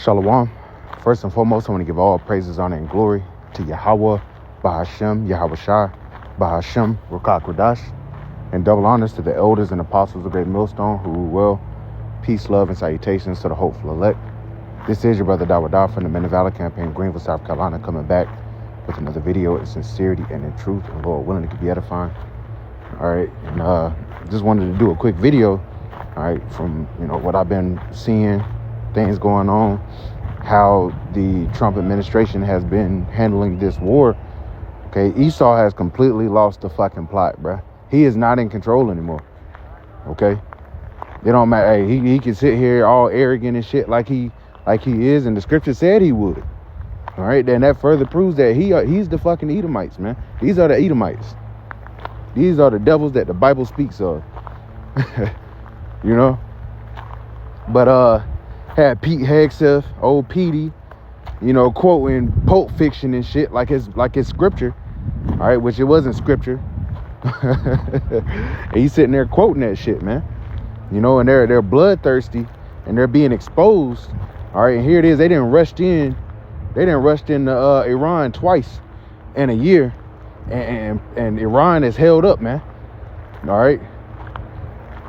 Shalom. First and foremost, I want to give all praises, honor, and glory to Yahweh, Bahashem, Yahweh Shai, Bahashem, Ruach Kodash, and double honors to the elders and apostles of Great Millstone who rule well. Peace, love, and salutations to the hopeful elect. This is your brother Dawada from the Men of Valor campaign, Greenville, South Carolina, coming back with another video in sincerity and in truth, and Lord willing, it could be edifying. All right, and just wanted to do a quick video, all right, from what I've been seeing, things going on, how the Trump administration has been handling this war. Okay, Esau has completely lost the fucking plot, bruh. He is not in control anymore. Okay, it don't matter. Hey, he can sit here all arrogant and shit like he is, and the scripture said he would. All right, then that further proves that he's the fucking Edomites, man. These are the Edomites. These are the devils that the Bible speaks of. But had Pete Hegseth, old Petey, quoting Pulp Fiction and shit like it's scripture. All right, which it wasn't scripture. And he's sitting there quoting that shit, man. And they're bloodthirsty and they're being exposed. All right, and here it is. They didn't rush in Iran twice in a year, and Iran is held up, man. All right,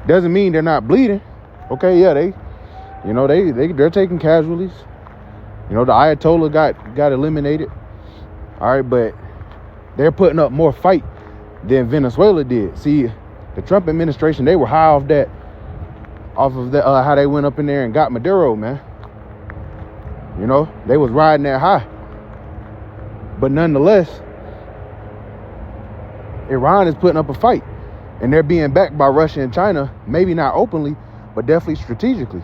doesn't mean they're not bleeding. Okay, yeah, they're taking casualties. The Ayatollah got eliminated. All right, but they're putting up more fight than Venezuela did. See, the Trump administration, they were high off of that how they went up in there and got Maduro, man. They was riding that high. But nonetheless, Iran is putting up a fight, and they're being backed by Russia and China, maybe not openly, but definitely strategically.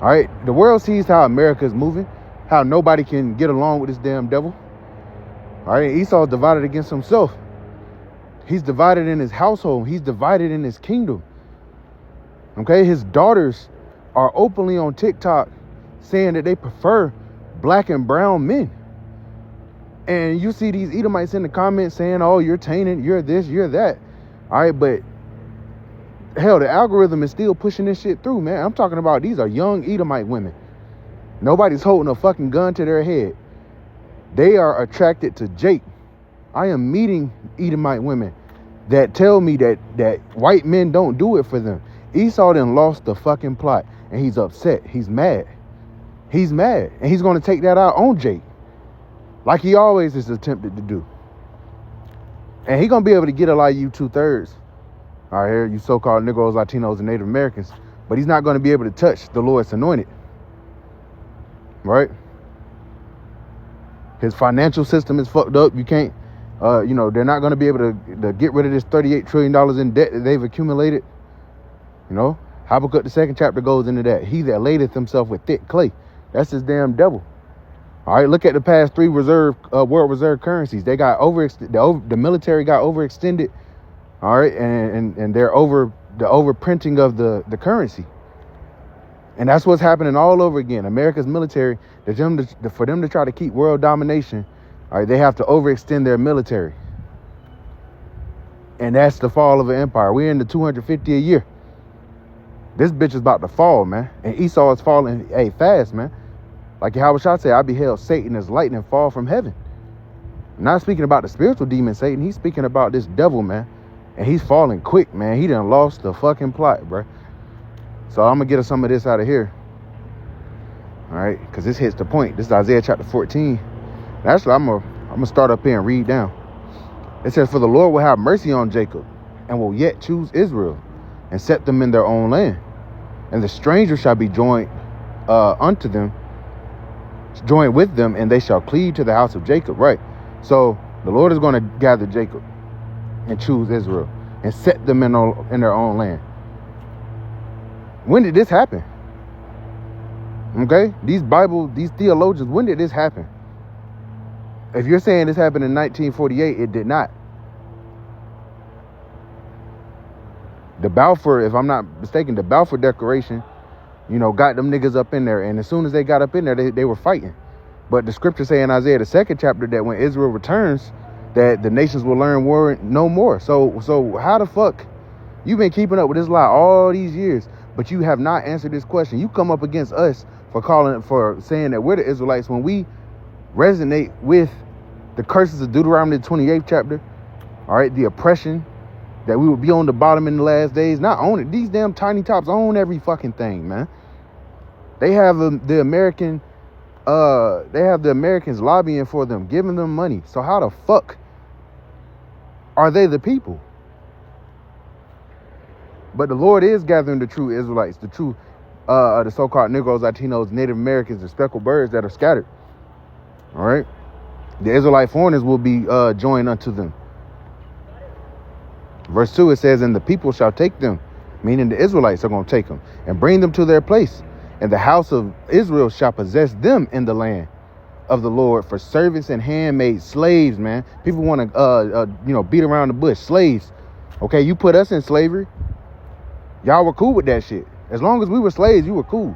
All right, the world sees how America is moving, how nobody can get along with this damn devil. All right, Esau's divided against himself. He's divided in his household. He's divided in his kingdom. Okay, his daughters are openly on TikTok saying that they prefer black and brown men. And you see these Edomites in the comments saying, oh, you're tainted, you're this, you're that. All right, but hell, the algorithm is still pushing this shit through, man. I'm talking about these are young Edomite women. Nobody's holding a fucking gun to their head. They are attracted to Jake. I am meeting Edomite women that tell me that white men don't do it for them. Esau done lost the fucking plot, and he's upset. He's mad. He's mad, and he's going to take that out on Jake, like he always is attempted to do. And he going to be able to get a lot of you 2/3. All right, here, you so-called Negroes, Latinos, and Native Americans. But he's not going to be able to touch the Lord's anointed. Right? His financial system is fucked up. You can't, they're not going to be able to get rid of this $38 trillion in debt that they've accumulated. Habakkuk, the 2nd chapter, goes into that. He that ladeth himself with thick clay. That's his damn devil. All right, look at the past 3 world reserve currencies. They got the military got overextended. All right, and they're the overprinting of the currency. And that's what's happening all over again. America's military, for them to try to keep world domination, all right, they have to overextend their military. And that's the fall of an empire. We're in the 250 a year. This bitch is about to fall, man. And Esau is falling, fast, man. Like Yahweh Shai said, I beheld Satan as lightning fall from heaven. I'm not speaking about the spiritual demon Satan. He's speaking about this devil, man. And he's falling quick, man. He done lost the fucking plot, bro. So I'm going to get some of this out of here. All right, because this hits the point. This is Isaiah chapter 14. Actually, I'm gonna start up here and read down. It says, for the Lord will have mercy on Jacob and will yet choose Israel and set them in their own land. And the stranger shall be joined unto them, joined with them, and they shall cleave to the house of Jacob. Right. So the Lord is going to gather Jacob and choose Israel and set them in their own land. When did this happen? Okay, these theologians, when did this happen? If you're saying this happened in 1948, it did not. The Balfour, if I'm not mistaken, the Balfour Declaration, got them niggas up in there. And as soon as they got up in there, they were fighting. But the scripture say in Isaiah, the 2nd chapter, that when Israel returns, that the nations will learn war no more. So how the fuck you've been keeping up with this lie all these years, But you have not answered this question. You come up against us for saying that we're the Israelites when we resonate with the curses of Deuteronomy 28th chapter. All right, the oppression that we will be on the bottom in the last days. Not own it. These damn tiny tops own every fucking thing, man. They have the Americans lobbying for them, giving them money. So how the fuck are they the people? But the Lord is gathering the true Israelites, the true, the so-called Negroes, Latinos, Native Americans, the speckled birds that are scattered. All right, the Israelite foreigners will be joined unto them. Verse 2, it says, and the people shall take them, meaning the Israelites are going to take them and bring them to their place. And the house of Israel shall possess them in the land of the Lord for servants and handmaids, slaves, man. People want to, beat around the bush. Slaves. Okay, you put us in slavery. Y'all were cool with that shit. As long as we were slaves, you were cool.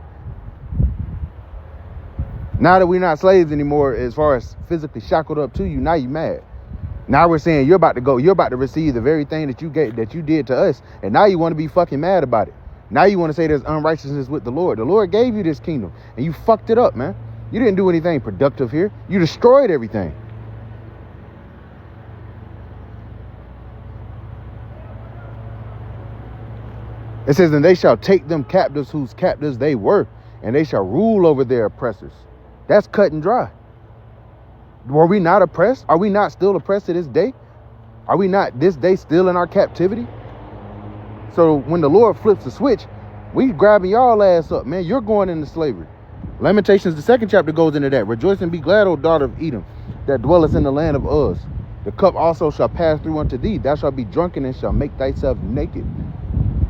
Now that we're not slaves anymore, as far as physically shackled up to you, now you mad. Now we're saying you're about to receive the very thing that you did to us, and now you want to be fucking mad about it. Now you want to say there's unrighteousness with the Lord. The Lord gave you this kingdom, and you fucked it up, man. You didn't do anything productive here. You destroyed everything. It says, and they shall take them captives whose captives they were, and they shall rule over their oppressors. That's cut and dry. Were we not oppressed? Are we not still oppressed to this day? Are we not this day still in our captivity? So when the Lord flips the switch, we grabbing y'all ass up, man. You're going into slavery. Lamentations, the 2nd chapter goes into that. Rejoice and be glad, O daughter of Edom, that dwellest in the land of Uz. The cup also shall pass through unto thee. Thou shalt be drunken and shall make thyself naked.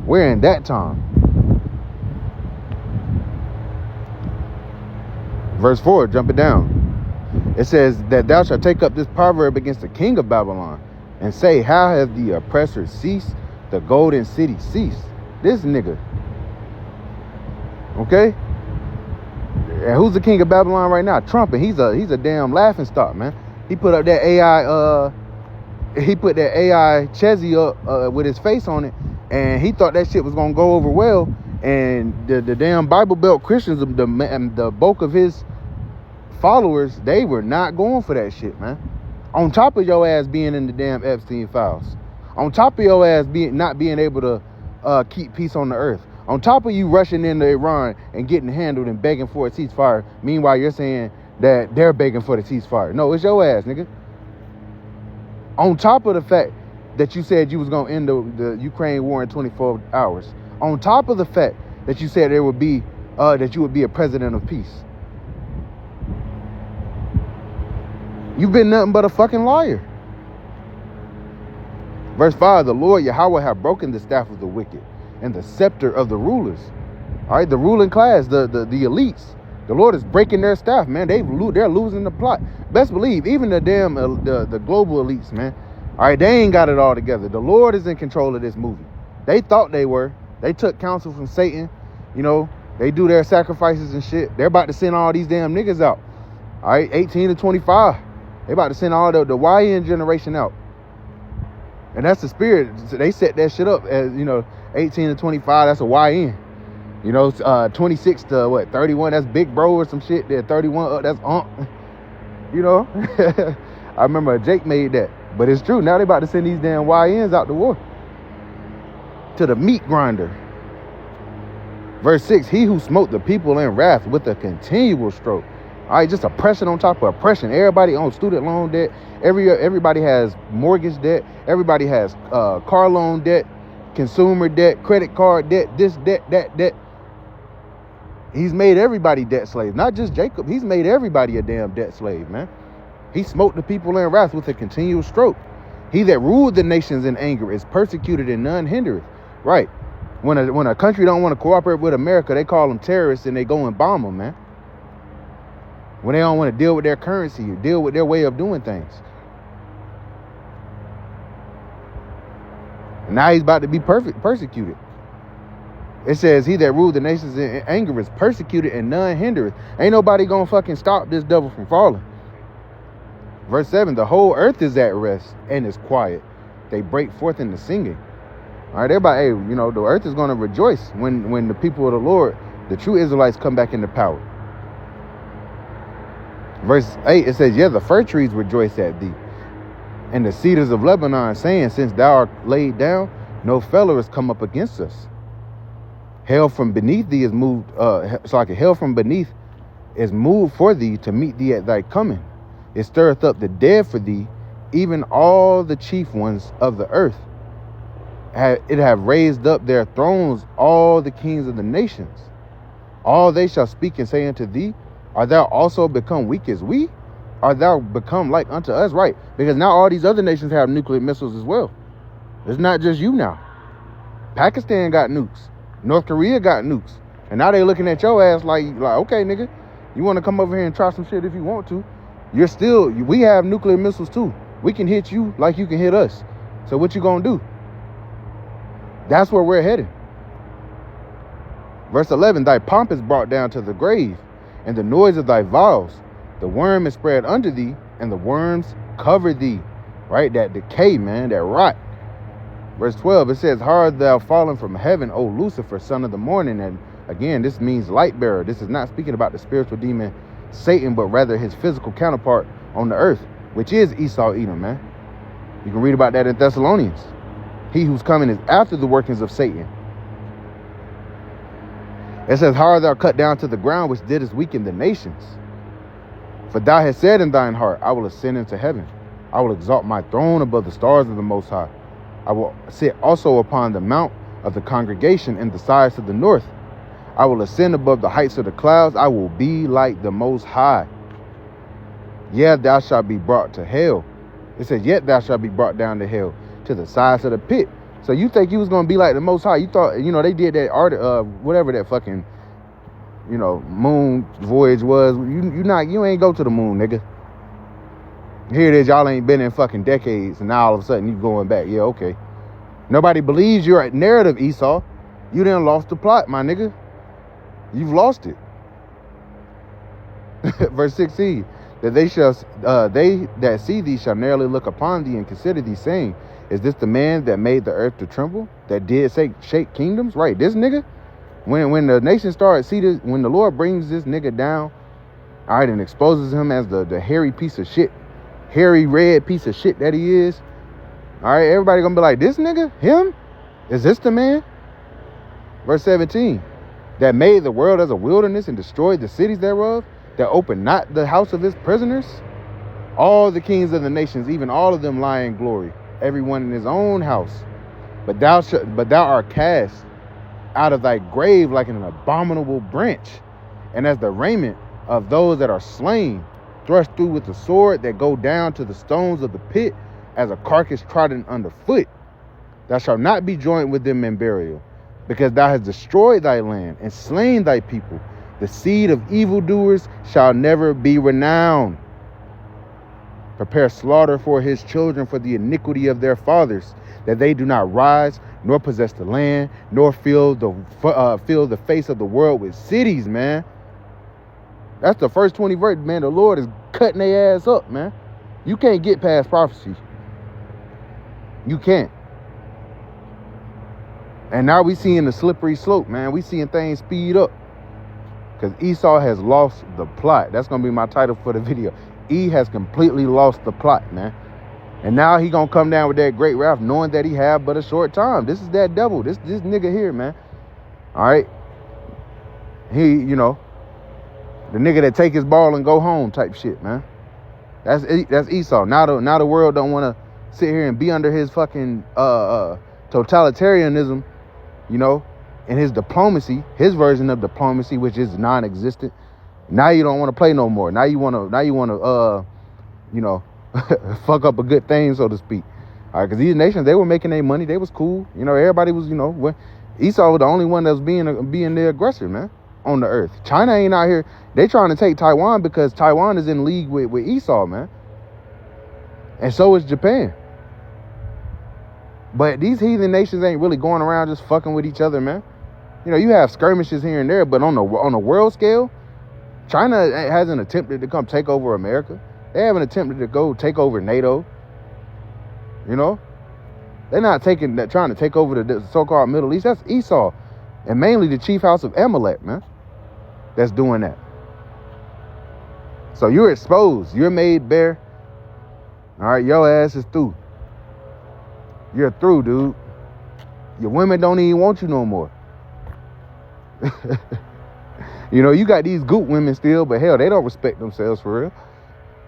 We're in that time. Verse 4, jumping down. It says that thou shalt take up this proverb against the king of Babylon and say, how has the oppressor ceased? The golden city ceased. This nigga. Okay? And who's the king of Babylon right now? Trump, and he's a damn laughing stock, man. He put up that AI Chezzy up with his face on it, and he thought that shit was gonna go over well. And the damn Bible Belt Christians, the bulk of his followers, they were not going for that shit, man. On top of your ass being in the damn Epstein files, on top of your ass not being able to keep peace on the earth, on top of you rushing into Iran and getting handled and begging for a ceasefire, meanwhile you're saying that they're begging for the ceasefire. No, it's your ass, nigga. On top of the fact that you said you was gonna end the Ukraine war in 24 hours, on top of the fact that you said there would be that you would be a president of peace. You've been nothing but a fucking liar. Verse 5, the Lord Yahweh have broken the staff of the wicked and the scepter of the rulers. All right, the ruling class, the elites. The Lord is breaking their staff, man. They're losing the plot. Best believe, even the damn the global elites, man. All right, they ain't got it all together. The Lord is in control of this movie. They thought they were. They took counsel from Satan. You know, they do their sacrifices and shit. They're about to send all these damn niggas out. All right, 18 to 25. They about to send all the YN generation out. And that's the spirit. They set that shit up as, 18 to 25, that's a YN. 26 to 31, that's big bro or some shit. There, 31, that's I remember Jake made that. But it's true. Now they about to send these damn YNs out to war. To the meat grinder. Verse 6, he who smote the people in wrath with a continual stroke. All right, just oppression on top of oppression. Everybody on student loan debt. Everybody has mortgage debt. Everybody has car loan debt, consumer debt, credit card debt, this debt, that debt. He's made everybody debt slave. Not just Jacob. He's made everybody a damn debt slave, man. He smote the people in wrath with a continual stroke. He that ruled the nations in anger is persecuted and none hindereth. Right. When a country don't want to cooperate with America, they call them terrorists and they go and bomb them, man. When they don't want to deal with their currency or deal with their way of doing things. And now he's about to be persecuted. It says, he that ruled the nations in anger is persecuted and none hindereth. Ain't nobody gonna fucking stop this devil from falling. Verse 7, the whole earth is at rest and is quiet. They break forth into singing. All right, everybody, hey, you know, the earth is going to rejoice when the people of the Lord, the true Israelites, come back into power. Verse 8, it says, yeah, the fir trees rejoice at thee, and the cedars of Lebanon, saying, since thou art laid down, no fellow has come up against us. Hell from beneath thee is moved, it's like a hell from beneath is moved for thee to meet thee at thy coming. It stirreth up the dead for thee, even all the chief ones of the earth. It have raised up their thrones, all the kings of the nations. All they shall speak and say unto thee, art thou also become weak as we? Art thou become like unto us? Right, because now all these other nations have nuclear missiles as well. It's not just you now. Pakistan got nukes. North Korea got nukes. And now they looking at your ass like okay, nigga, you want to come over here and try some shit if you want to. We have nuclear missiles too. We can hit you like you can hit us. So what you gonna do? That's where we're headed. Verse 11, thy pomp is brought down to the grave, and the noise of thy vows. The worm is spread under thee, and the worms cover thee. Right? That decay, man, that rot. Verse 12, it says, how art thou fallen from heaven, O Lucifer, son of the morning? And again, this means light bearer. This is not speaking about the spiritual demon Satan, but rather his physical counterpart on the earth, which is Esau Edom, man. You can read about that in Thessalonians. He who's coming is after the workings of Satan. It says, how art thou cut down to the ground, which didst weaken the nations? For thou hast said in thine heart, I will ascend into heaven. I will exalt my throne above the stars of the Most High. I will sit also upon the mount of the congregation in the sides of the north. I will ascend above the heights of the clouds. I will be like the Most High. Yeah, thou shalt be brought to hell. It says, yet thou shalt be brought down to hell, to the sides of the pit. So you think you was going to be like the Most High. You thought, you know, they did that art, whatever that fucking, you know, moon voyage was. You ain't go to the moon, nigga. Here it is, y'all ain't been in fucking decades, and now all of a sudden you going back. Yeah, okay. Nobody believes your narrative, Esau. You done lost the plot, my nigga. You've lost it. Verse 16, that they that see thee shall narrowly look upon thee and consider thee, saying, is this the man that made the earth to tremble, that did shake kingdoms? Right, this nigga. When the nation started, when the Lord brings this nigga down, all right, and exposes him as the hairy piece of shit, hairy red piece of shit that he is, all right, everybody gonna be like, this nigga, him? Is this the man? Verse 17, that made the world as a wilderness and destroyed the cities thereof, that opened not the house of his prisoners? All the kings of the nations, even all of them, lie in glory, everyone in his own house. But thou art cast out of thy grave like an abominable branch, and as the raiment of those that are slain, thrust through with the sword, that go down to the stones of the pit, as a carcass trodden underfoot. Thou shalt not be joined with them in burial, because thou hast destroyed thy land and slain thy people. The seed of evildoers shall never be renowned. Prepare slaughter for his children for the iniquity of their fathers, that they do not rise, nor possess the land, nor fill the face of the world with cities, man. That's the first 20 verses, man. The Lord is cutting their ass up, man. You can't get past prophecy. You can't. And now we seeing the slippery slope, man. We seeing things speed up. Because Esau has lost the plot. That's going to be my title for the video. E has completely lost the plot, man. And now he going to come down with that great wrath, knowing that he have but a short time. This is that devil. This nigga here, man. All right. He, you know, the nigga that take his ball and go home type shit, man. That's Esau. Now the world don't want to sit here and be under his fucking totalitarianism, you know, and his diplomacy, his version of diplomacy, which is non-existent. Now you don't want to play no more. Now you want to, you know, fuck up a good thing, so to speak. All right, because these nations, they were making their money. They was cool. You know, everybody was, you know, Esau was the only one that was being the aggressor, man, on the earth. China ain't out here. They trying to take Taiwan because Taiwan is in league with Esau, man. And so is Japan. But these heathen nations ain't really going around just fucking with each other, man. You know, you have skirmishes here and there, but on the world scale, China hasn't attempted to come take over America. They haven't attempted to go take over NATO. You know? They're not trying to take over the so-called Middle East. That's Esau, and mainly the chief house of Amalek, man. That's doing that. So you're exposed. You're made bare. All right, your ass is through. You're through, dude. Your women don't even want you no more. You know, you got these goop women still, but hell, they don't respect themselves for real.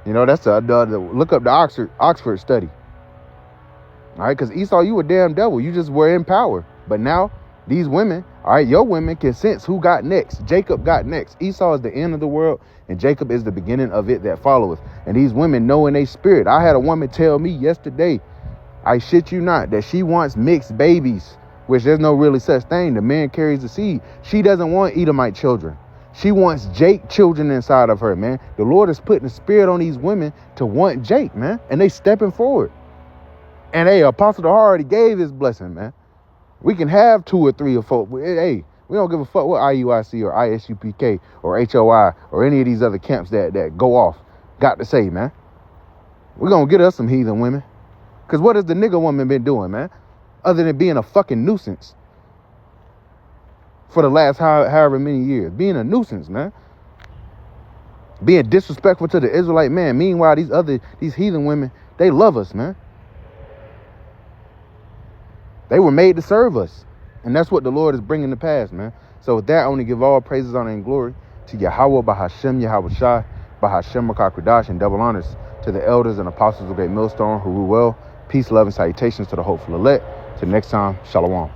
You know, that's look up the Oxford study. All right, because Esau, you a damn devil. You just were in power. But now, these women, all right, your women can sense who got next. Jacob got next. Esau is the end of the world, and Jacob is the beginning of it that followeth. And these women know in their spirit. I had a woman tell me yesterday, I shit you not, that she wants mixed babies, which there's no really such thing. The man carries the seed. She doesn't want Edomite children. She wants Jake children inside of her, man. The Lord is putting a spirit on these women to want Jake, man. And they stepping forward. And hey, Apostle already gave his blessing, man. We can have 2 or 3 or 4. Hey, we don't give a fuck what IUIC or ISUPK or HOI or any of these other camps that go off got to say, man. We're going to get us some heathen women. Because what has the nigga woman been doing, man? Other than being a fucking nuisance for the last however many years. Being a nuisance, man. Being disrespectful to the Israelite man. Meanwhile, these heathen women, they love us, man. They were made to serve us. And that's what the Lord is bringing to pass, man. So with that, I want to give all praises, honor, and glory to Yahweh, Bahashem, Yahweh Shai, Bahashem, Makakradash, and double honors to the elders and apostles of Great Millstone who rule well. Peace, love, and salutations to the hopeful elect. Till next time, Shalom.